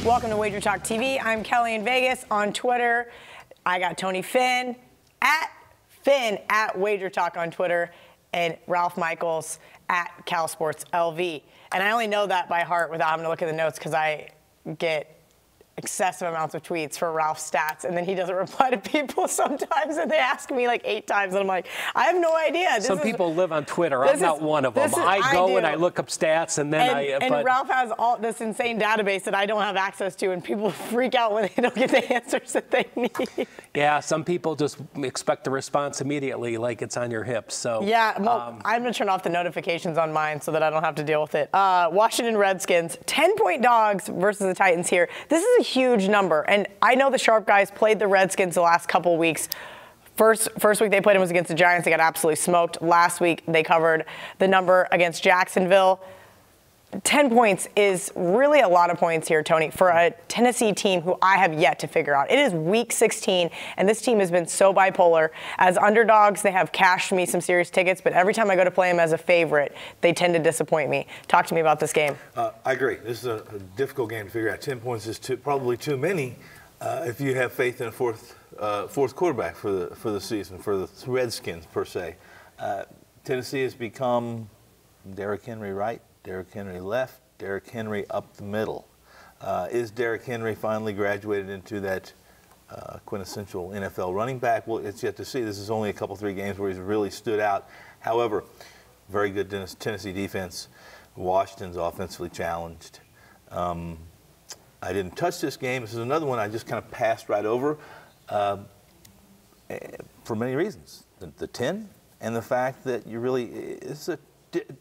Welcome to WagerTalk TV. I'm Kelly in Vegas. On Twitter, I got Tony Finn at WagerTalk on Twitter, and Ralph Michaels at CalSportsLV. And I only know that by heart without having to look at the notes because I get excessive amounts of tweets for Ralph's stats, and then he doesn't reply to people sometimes, and they ask me like 8 times, and I'm like, I have no idea. Some people live on Twitter. I'm not one of them. I go and I look up stats, and then and Ralph has all this insane database that I don't have access to, and people freak out when they don't get the answers that they need. Yeah, some people just expect the response immediately, like it's on your hips. So yeah, well, I'm gonna turn off the notifications on mine so that I don't have to deal with it. Washington Redskins, 10-point dogs versus the Titans here. This is a huge number, and I know the Sharp guys played the Redskins the last couple of weeks. First week they played them was against the Giants. They got absolutely smoked. Last week they covered the number against Jacksonville. 10 points is really a lot of points here, Tony, for a Tennessee team who I have yet to figure out. It is week 16, and this team has been so bipolar. As underdogs, they have cashed me some serious tickets, but every time I go to play them as a favorite, they tend to disappoint me. Talk to me about this game. I agree. This is a difficult game to figure out. 10 points is probably too many if you have faith in a fourth quarterback for the season, for the Redskins, per se. Tennessee has become Derrick Henry right, Derrick Henry left, Derrick Henry up the middle. Is Derrick Henry finally graduated into that quintessential NFL running back? Well, it's yet to see. This is only a couple, 3 games where he's really stood out. However, very good Tennessee defense. Washington's offensively challenged. I didn't touch this game. This is another one I just kind of passed right over for many reasons. The 10 and the fact that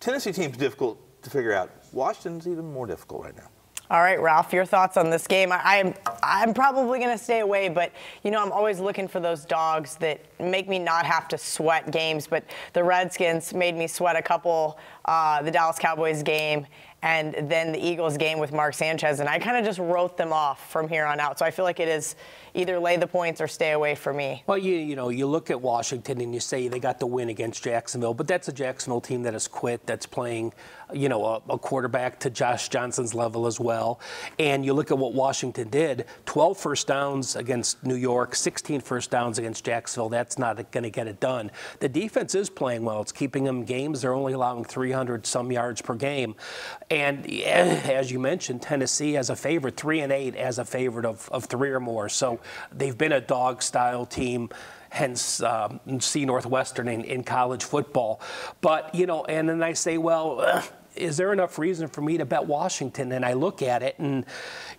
Tennessee team's difficult to figure out. Washington's even more difficult right now. All right, Ralph, your thoughts on this game? I'm probably going to stay away, but, you know, I'm always looking for those dogs that make me not have to sweat games. But the Redskins made me sweat a couple, the Dallas Cowboys game, and then the Eagles game with Mark Sanchez, and I kind of just wrote them off from here on out. So I feel like it is either lay the points or stay away from me. Well, you know, you look at Washington and you say they got the win against Jacksonville, but that's a Jacksonville team that has quit, that's playing, you know, a quarterback to Josh Johnson's level as well. And you look at what Washington did, 12 first downs against New York, 16 first downs against Jacksonville. That's not going to get it done. The defense is playing well. It's keeping them games. They're only allowing 300-some yards per game. And as you mentioned, Tennessee as a favorite, 3-8 as a favorite of 3 or more. So they've been a dog-style team, hence see Northwestern in college football. But, you know, and then I say, well, is there enough reason for me to bet Washington? And I look at it, and,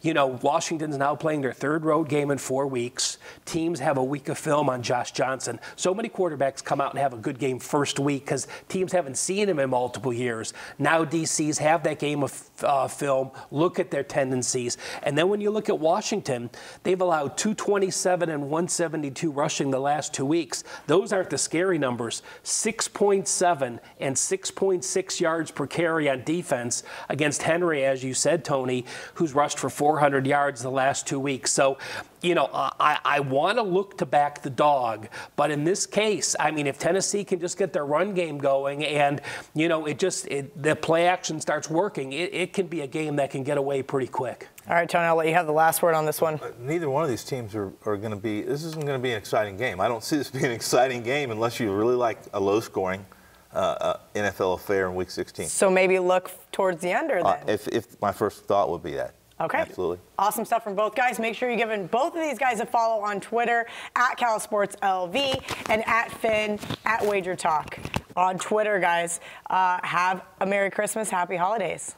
you know, Washington's now playing their 3rd road game in 4 weeks. Teams have a week of film on Josh Johnson. So many quarterbacks come out and have a good game first week because teams haven't seen him in multiple years. Now DCs have that game of film, look at their tendencies. And then when you look at Washington, they've allowed 227 and 172 rushing the last 2 weeks. Those aren't the scary numbers. 6.7 and 6.6 yards per carry on defense against Henry, as you said, Tony, who's rushed for 400 yards the last 2 weeks. So, you know, I want to look to back the dog, but in this case, I mean, if Tennessee can just get their run game going and, you know, the play action starts working, it can be a game that can get away pretty quick. All right, Tony, I'll let you have the last word on this one. Neither one of these teams are going to be – this isn't going to be an exciting game. I don't see this being an exciting game unless you really like a low-scoring NFL affair in Week 16. So maybe look towards the under then. If my first thought would be that. Okay. Absolutely. Awesome stuff from both guys. Make sure you're giving both of these guys a follow on Twitter at CalSportsLV and at Finn at WagerTalk on Twitter, guys. Have a Merry Christmas, Happy Holidays.